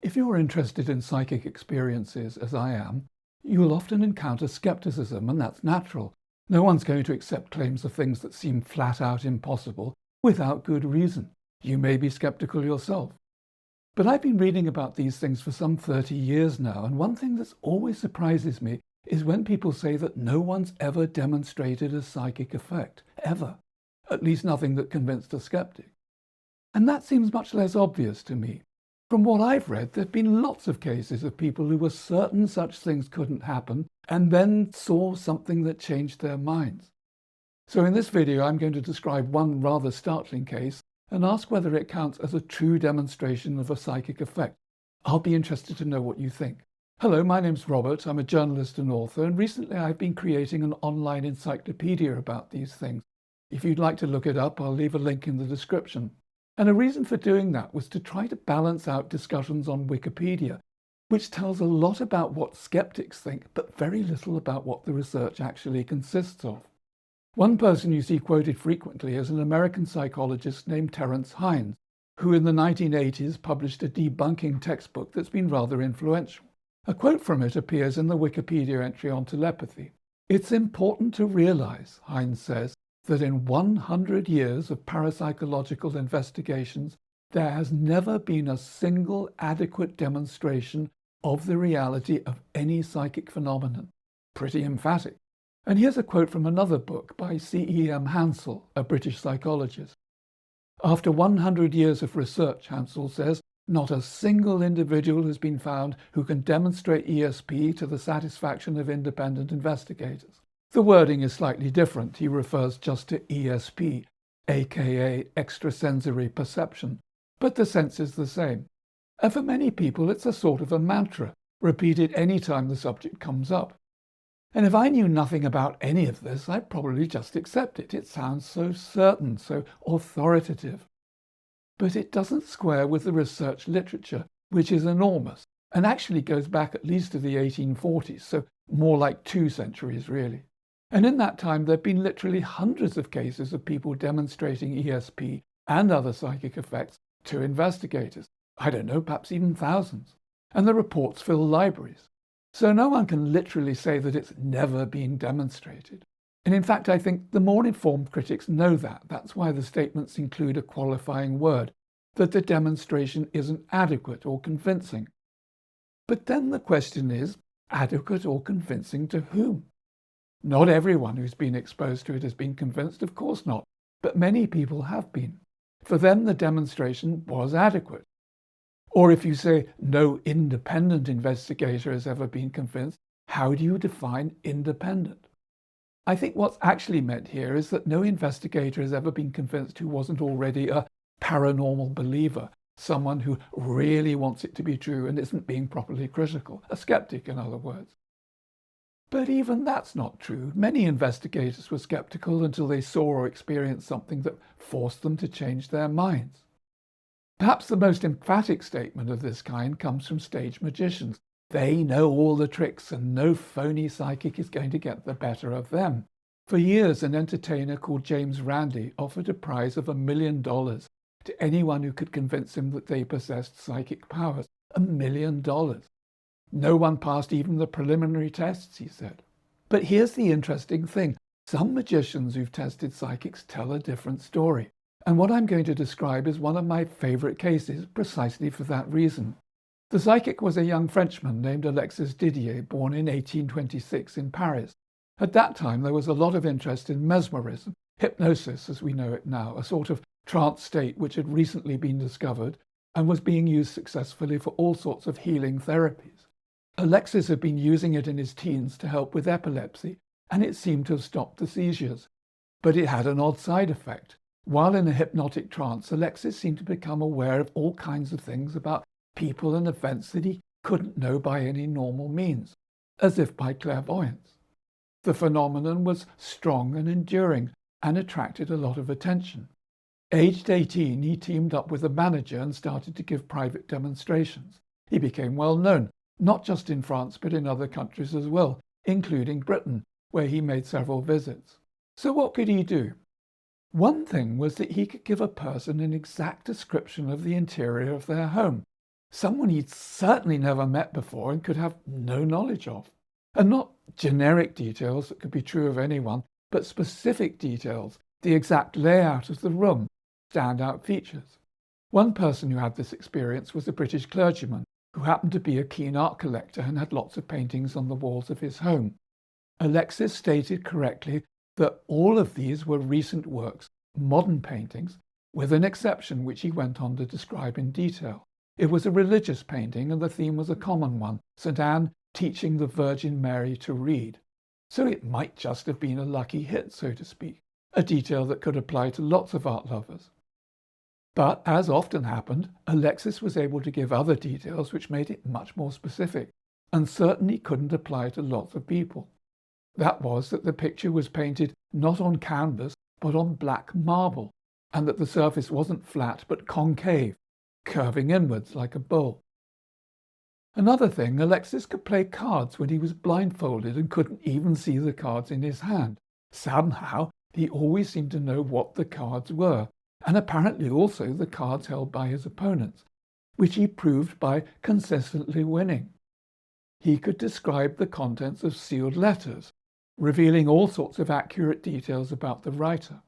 If you're interested in psychic experiences, as I am, you'll often encounter skepticism, and that's natural. No one's going to accept claims of things that seem flat out impossible without good reason. You may be skeptical yourself. But I've been reading about these things for some 30 years now, and one thing that always surprises me is when people say that no one's ever demonstrated a psychic effect, ever. At least nothing that convinced a skeptic. And that seems much less obvious to me. From what I've read, there have been lots of cases of people who were certain such things couldn't happen and then saw something that changed their minds. So in this video, I'm going to describe one rather startling case and ask whether it counts as a true demonstration of a psychic effect. I'll be interested to know what you think. Hello, my name's Robert. I'm a journalist and author, and recently I've been creating an online encyclopedia about these things. If you'd like to look it up, I'll leave a link in the description. And a reason for doing that was to try to balance out discussions on Wikipedia, which tells a lot about what skeptics think, but very little about what the research actually consists of. One person you see quoted frequently is an American psychologist named Terence Hines, who in the 1980s published a debunking textbook that's been rather influential. A quote from it appears in the Wikipedia entry on telepathy. "It's important to realize," Hines says, "that in 100 years of parapsychological investigations, there has never been a single adequate demonstration of the reality of any psychic phenomenon." Pretty emphatic. And here's a quote from another book by C.E.M. Hansel, a British psychologist. "After 100 years of research," Hansel says, "not a single individual has been found who can demonstrate ESP to the satisfaction of independent investigators." The wording is slightly different. He refers just to ESP, aka extrasensory perception, but the sense is the same. And for many people, it's a sort of a mantra, repeated any time the subject comes up. And if I knew nothing about any of this, I'd probably just accept it. It sounds so certain, so authoritative. But it doesn't square with the research literature, which is enormous, and actually goes back at least to the 1840s, so more like 2 centuries really. And in that time, there have been literally hundreds of cases of people demonstrating ESP and other psychic effects to investigators. I don't know, perhaps even thousands. And the reports fill libraries. So no one can literally say that it's never been demonstrated. And in fact, I think the more informed critics know that. That's why the statements include a qualifying word, that the demonstration isn't adequate or convincing. But then the question is, adequate or convincing to whom? Not everyone who's been exposed to it has been convinced, of course not, but many people have been. For them, the demonstration was adequate. Or if you say no independent investigator has ever been convinced, how do you define independent? I think what's actually meant here is that no investigator has ever been convinced who wasn't already a paranormal believer, someone who really wants it to be true and isn't being properly critical, a skeptic in other words. But even that's not true. Many investigators were skeptical until they saw or experienced something that forced them to change their minds. Perhaps the most emphatic statement of this kind comes from stage magicians. They know all the tricks and no phony psychic is going to get the better of them. For years, an entertainer called James Randi offered a prize of $1 million to anyone who could convince him that they possessed psychic powers. $1 million. No one passed even the preliminary tests, he said. But here's the interesting thing. Some magicians who've tested psychics tell a different story. And what I'm going to describe is one of my favorite cases, precisely for that reason. The psychic was a young Frenchman named Alexis Didier, born in 1826 in Paris. At that time, there was a lot of interest in mesmerism, hypnosis as we know it now, a sort of trance state which had recently been discovered and was being used successfully for all sorts of healing therapies. Alexis had been using it in his teens to help with epilepsy, and it seemed to have stopped the seizures. But it had an odd side effect. While in a hypnotic trance, Alexis seemed to become aware of all kinds of things about people and events that he couldn't know by any normal means, as if by clairvoyance. The phenomenon was strong and enduring and attracted a lot of attention. Aged 18, he teamed up with a manager and started to give private demonstrations. He became well known, not just in France, but in other countries as well, including Britain, where he made several visits. So what could he do? One thing was that he could give a person an exact description of the interior of their home, someone he'd certainly never met before and could have no knowledge of. And not generic details that could be true of anyone, but specific details, the exact layout of the room, standout features. One person who had this experience was a British clergyman who happened to be a keen art collector and had lots of paintings on the walls of his home. Alexis stated correctly that all of these were recent works, modern paintings, with an exception which he went on to describe in detail. It was a religious painting and the theme was a common one, St. Anne teaching the Virgin Mary to read. So it might just have been a lucky hit, so to speak, a detail that could apply to lots of art lovers. But, as often happened, Alexis was able to give other details which made it much more specific, and certainly couldn't apply to lots of people. That was that the picture was painted not on canvas, but on black marble, and that the surface wasn't flat, but concave, curving inwards like a bowl. Another thing, Alexis could play cards when he was blindfolded and couldn't even see the cards in his hand. Somehow, he always seemed to know what the cards were, and apparently also the cards held by his opponents, which he proved by consistently winning. He could describe the contents of sealed letters, revealing all sorts of accurate details about the writer.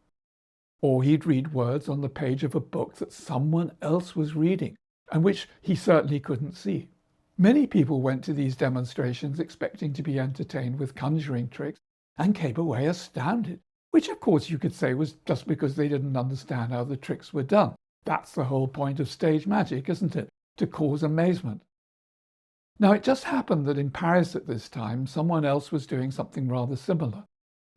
Or he'd read words on the page of a book that someone else was reading, and which he certainly couldn't see. Many people went to these demonstrations expecting to be entertained with conjuring tricks and came away astounded, which of course you could say was just because they didn't understand how the tricks were done. That's the whole point of stage magic, isn't it? To cause amazement. Now it just happened that in Paris at this time, someone else was doing something rather similar,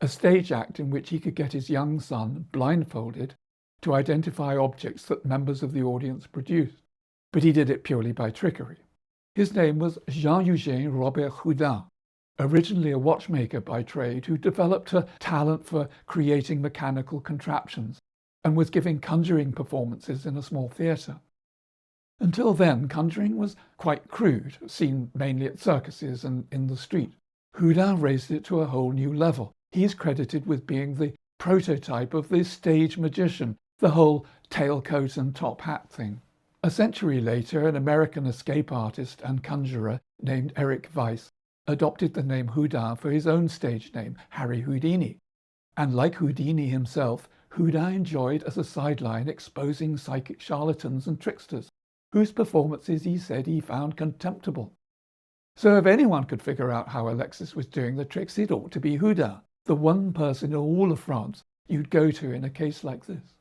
a stage act in which he could get his young son blindfolded to identify objects that members of the audience produced. But he did it purely by trickery. His name was Jean-Eugene Robert-Houdin, originally a watchmaker by trade who developed a talent for creating mechanical contraptions and was giving conjuring performances in a small theatre. Until then, conjuring was quite crude, seen mainly at circuses and in the street. Houdin raised it to a whole new level. He's credited with being the prototype of the stage magician, the whole tailcoat and top hat thing. A century later, an American escape artist and conjurer named Eric Weiss adopted the name Houdin for his own stage name, Harry Houdini. And like Houdini himself, Houdin enjoyed as a sideline exposing psychic charlatans and tricksters, whose performances he said he found contemptible. So if anyone could figure out how Alexis was doing the tricks, it ought to be Houdin, the one person in all of France you'd go to in a case like this.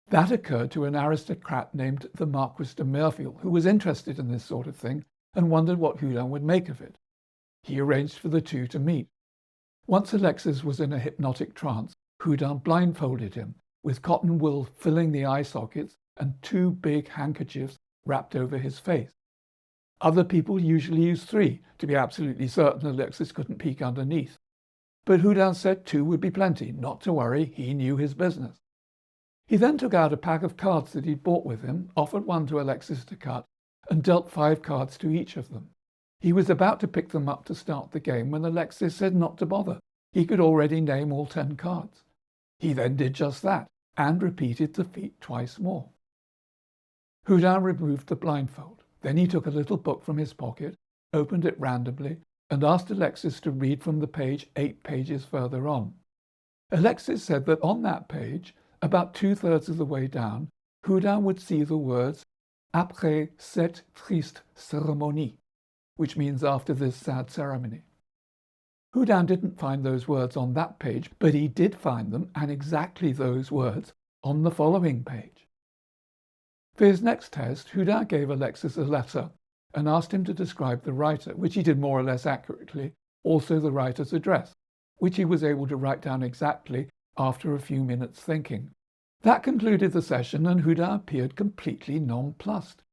That occurred to an aristocrat named the Marquis de Merville, who was interested in this sort of thing and wondered what Houdin would make of it. He arranged for the two to meet. Once Alexis was in a hypnotic trance, Houdin blindfolded him, with cotton wool filling the eye sockets and two big handkerchiefs wrapped over his face. Other people usually use 3 to be absolutely certain Alexis couldn't peek underneath. But Houdin said 2 would be plenty, not to worry, he knew his business. He then took out a pack of cards that he'd brought with him, offered one to Alexis to cut, and dealt 5 cards to each of them. He was about to pick them up to start the game when Alexis said not to bother. He could already name all 10 cards. He then did just that, and repeated the feat twice more. Houdin removed the blindfold. Then he took a little book from his pocket, opened it randomly, and asked Alexis to read from the page 8 pages further on. Alexis said that on that page, about 2/3 of the way down, Houdin would see the words "Après cette triste cérémonie," which means after this sad ceremony. Houdin didn't find those words on that page, but he did find them, and exactly those words, on the following page. For his next test, Houdin gave Alexis a letter and asked him to describe the writer, which he did more or less accurately, also the writer's address, which he was able to write down exactly after a few minutes thinking. That concluded the session, and Houdin appeared completely nonplussed.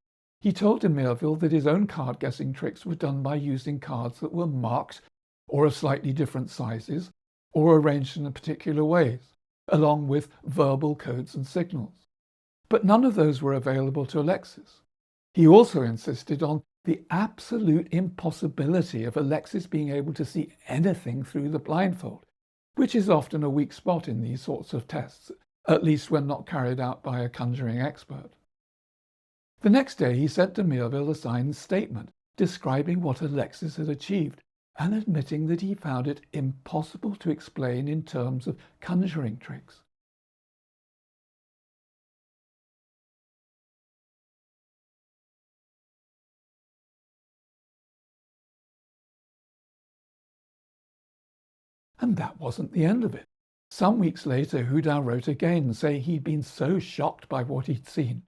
He told de Merville that his own card-guessing tricks were done by using cards that were marked or of slightly different sizes or arranged in particular ways, along with verbal codes and signals. But none of those were available to Alexis. He also insisted on the absolute impossibility of Alexis being able to see anything through the blindfold, which is often a weak spot in these sorts of tests, at least when not carried out by a conjuring expert. The next day he sent to Mirville a signed statement describing what Alexis had achieved and admitting that he found it impossible to explain in terms of conjuring tricks. And that wasn't the end of it. Some weeks later, Houdin wrote again, saying he'd been so shocked by what he'd seen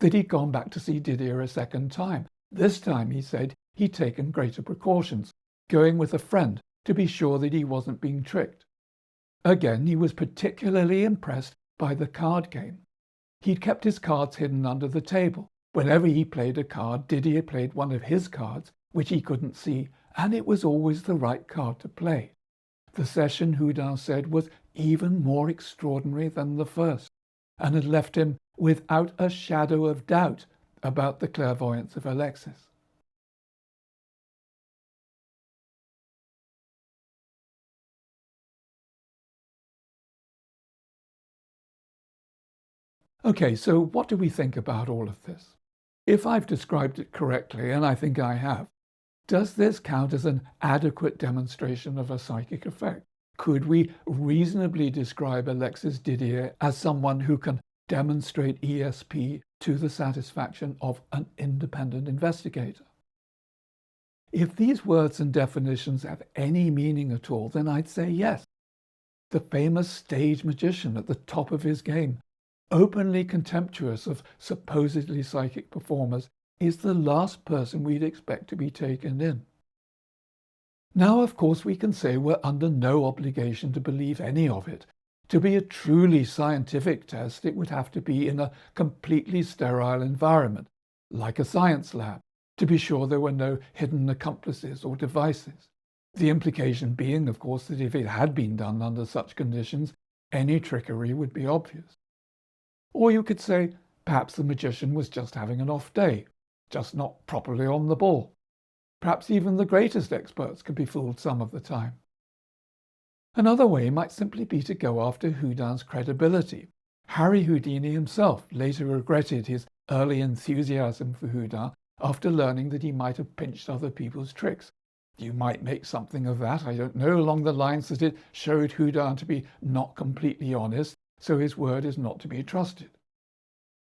that he'd gone back to see Didier a second time. This time, he said, he'd taken greater precautions, going with a friend to be sure that he wasn't being tricked. Again, he was particularly impressed by the card game. He'd kept his cards hidden under the table. Whenever he played a card, Didier played one of his cards, which he couldn't see, and it was always the right card to play. The session, Houdin said, was even more extraordinary than the first, and had left him without a shadow of doubt about the clairvoyance of Alexis. Okay, so what do we think about all of this? If I've described it correctly, and I think I have, does this count as an adequate demonstration of a psychic effect? Could we reasonably describe Alexis Didier as someone who can demonstrate ESP to the satisfaction of an independent investigator? If these words and definitions have any meaning at all, then I'd say yes. The famous stage magician at the top of his game, openly contemptuous of supposedly psychic performers, is the last person we'd expect to be taken in. Now, of course, we can say we're under no obligation to believe any of it. To be a truly scientific test, it would have to be in a completely sterile environment, like a science lab, to be sure there were no hidden accomplices or devices. The implication being, of course, that if it had been done under such conditions, any trickery would be obvious. Or you could say, perhaps the magician was just having an off day, just not properly on the ball. Perhaps even the greatest experts could be fooled some of the time. Another way might simply be to go after Houdin's credibility. Harry Houdini himself later regretted his early enthusiasm for Houdin after learning that he might have pinched other people's tricks. You might make something of that, I don't know, along the lines that it showed Houdin to be not completely honest, so his word is not to be trusted.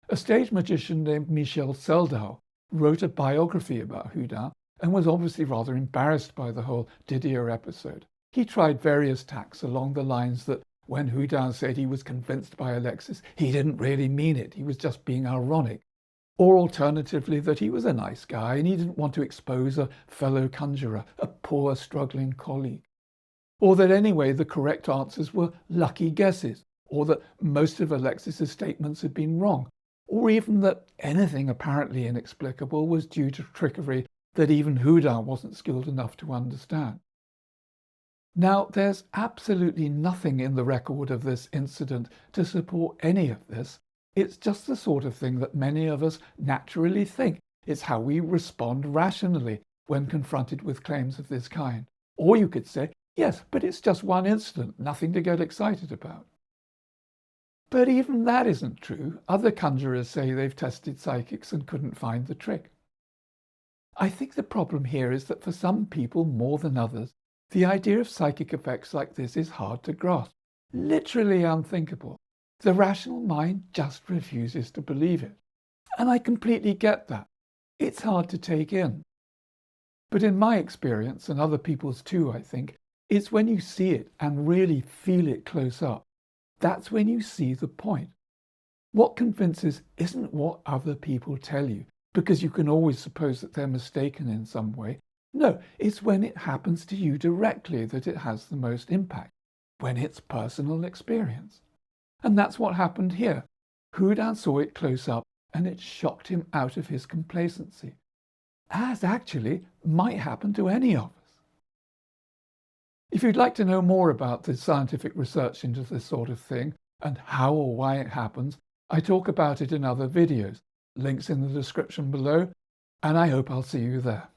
A stage magician named Michel Seldau wrote a biography about Houdin and was obviously rather embarrassed by the whole Didier episode. He tried various tacks along the lines that when Houdin said he was convinced by Alexis, he didn't really mean it, he was just being ironic. Or alternatively, that he was a nice guy and he didn't want to expose a fellow conjurer, a poor struggling colleague. Or that anyway the correct answers were lucky guesses, or that most of Alexis's statements had been wrong, or even that anything apparently inexplicable was due to trickery that even Houdin wasn't skilled enough to understand. Now, there's absolutely nothing in the record of this incident to support any of this. It's just the sort of thing that many of us naturally think. It's how we respond rationally when confronted with claims of this kind. Or you could say, yes, but it's just one incident, nothing to get excited about. But even that isn't true. Other conjurers say they've tested psychics and couldn't find the trick. I think the problem here is that for some people more than others, the idea of psychic effects like this is hard to grasp, literally unthinkable. The rational mind just refuses to believe it. And I completely get that. It's hard to take in. But in my experience, and other people's too, I think, it's when you see it and really feel it close up. That's when you see the point. What convinces isn't what other people tell you, because you can always suppose that they're mistaken in some way. No, it's when it happens to you directly that it has the most impact, when it's personal experience. And that's what happened here. Houdin saw it close up and it shocked him out of his complacency, as actually might happen to any of us. If you'd like to know more about the scientific research into this sort of thing and how or why it happens, I talk about it in other videos. Links in the description below, and I hope I'll see you there.